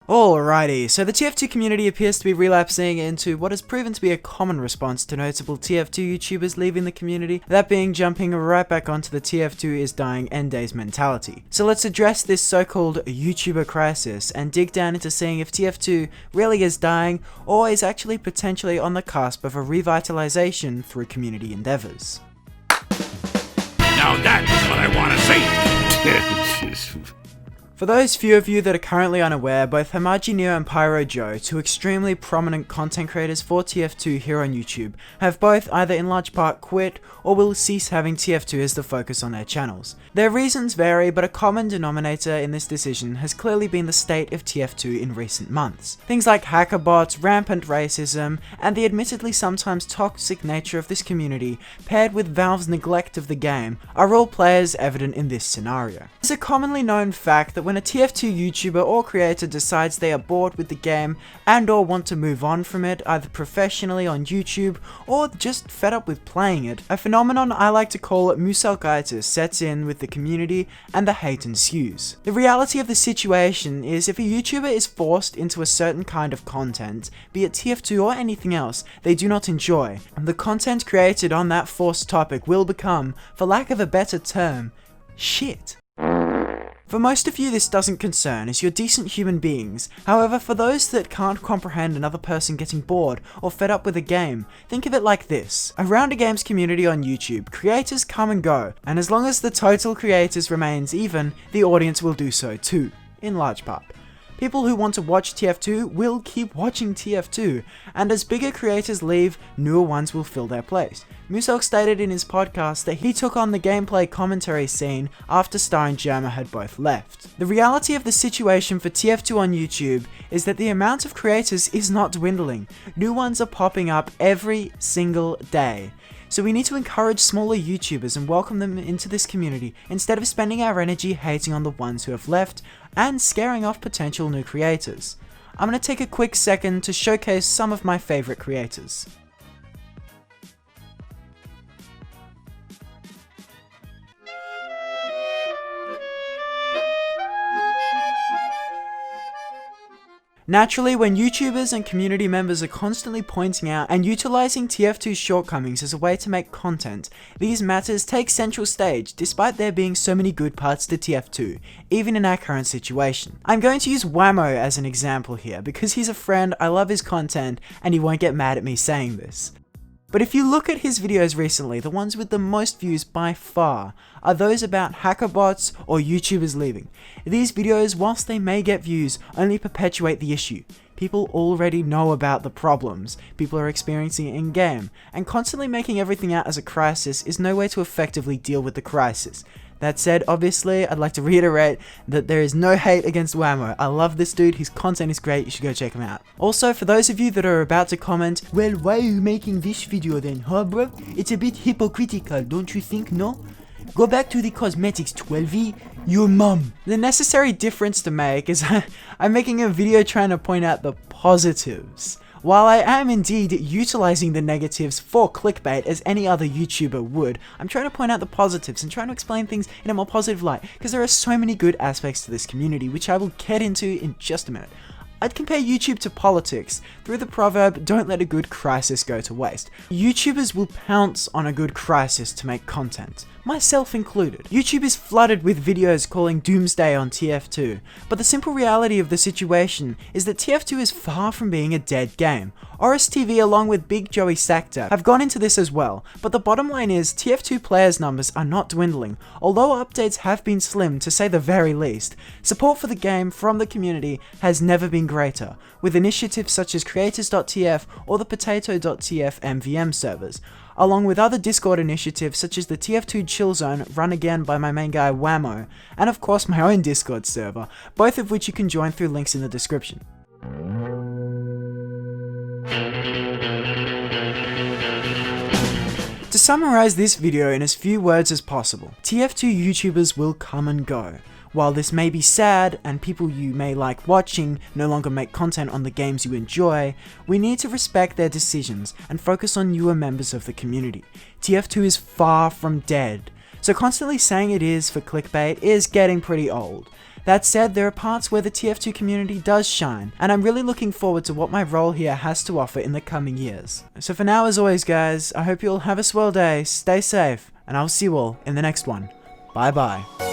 Alrighty, so the TF2 community appears to be relapsing into what has proven to be a common response to notable TF2 YouTubers leaving the community, that being jumping right back onto the TF2 is dying end days mentality. So let's address this so-called YouTuber crisis and dig down into seeing if TF2 really is dying or is actually potentially on the cusp of a revitalization through community endeavors. Now that's what I want to see! For those few of you that are currently unaware, both Hamaji Neo and Pyro Joe, two extremely prominent content creators for TF2 here on YouTube, have both either in large part quit or will cease having TF2 as the focus on their channels. Their reasons vary, but a common denominator in this decision has clearly been the state of TF2 in recent months. Things like hacker bots, rampant racism, and the admittedly sometimes toxic nature of this community, paired with Valve's neglect of the game, are all players evident in this scenario. It's a commonly known fact that when a TF2 YouTuber or creator decides they are bored with the game and or want to move on from it, either professionally on YouTube or just fed up with playing it, a phenomenon I like to call musalgitis sets in with the community and the hate ensues. The reality of the situation is if a YouTuber is forced into a certain kind of content, be it TF2 or anything else they do not enjoy, the content created on that forced topic will become, for lack of a better term, shit. For most of you this doesn't concern, as you're decent human beings. However, for those that can't comprehend another person getting bored or fed up with a game, think of it like this. Around a games community on YouTube, creators come and go, and as long as the total creators remains even, the audience will do so too, in large part. People who want to watch TF2 will keep watching TF2, and as bigger creators leave, newer ones will fill their place. Musalg stated in his podcast that he took on the gameplay commentary scene after Star and Jammer had both left. The reality of the situation for TF2 on YouTube is that the amount of creators is not dwindling. New ones are popping up every single day. So we need to encourage smaller YouTubers and welcome them into this community instead of spending our energy hating on the ones who have left and scaring off potential new creators. I'm going to take a quick second to showcase some of my favorite creators. Naturally, when YouTubers and community members are constantly pointing out and utilizing TF2's shortcomings as a way to make content, these matters take central stage despite there being so many good parts to TF2, even in our current situation. I'm going to use Whammo as an example here because he's a friend, I love his content, and he won't get mad at me saying this. But if you look at his videos recently, the ones with the most views by far are those about hacker bots or YouTubers leaving. These videos, whilst they may get views, only perpetuate the issue. People already know about the problems people are experiencing in-game, and constantly making everything out as a crisis is no way to effectively deal with the crisis. That said, obviously, I'd like to reiterate that there is no hate against Whammo. I love this dude, his content is great, you should go check him out. Also, for those of you that are about to comment, well, why are you making this video then, huh bro? It's a bit hypocritical, don't you think, no? Go back to the cosmetics 12E, your mum. The necessary difference to make is I'm making a video trying to point out the positives. While I am indeed utilizing the negatives for clickbait as any other YouTuber would, I'm trying to point out the positives and trying to explain things in a more positive light, because there are so many good aspects to this community, which I will get into in just a minute. I'd compare YouTube to politics through the proverb, don't let a good crisis go to waste. YouTubers will pounce on a good crisis to make content, myself included. YouTube is flooded with videos calling doomsday on TF2, but the simple reality of the situation is that TF2 is far from being a dead game. OrisTV along with Big Joey Sakta have gone into this as well, but the bottom line is TF2 players numbers are not dwindling, although updates have been slim to say the very least. Support for the game from the community has never been greater, with initiatives such as creators.tf or the potato.tf MVM servers, along with other Discord initiatives such as the TF2 Chill Zone run again by my main guy Whammo, and of course my own Discord server, both of which you can join through links in the description. To summarize this video in as few words as possible, TF2 YouTubers will come and go. While this may be sad, and people you may like watching no longer make content on the games you enjoy, we need to respect their decisions and focus on newer members of the community. TF2 is far from dead, so constantly saying it is for clickbait is getting pretty old. That said, there are parts where the TF2 community does shine, and I'm really looking forward to what my role here has to offer in the coming years. So for now, as always guys, I hope you all have a swell day, stay safe, and I'll see you all in the next one. Bye bye.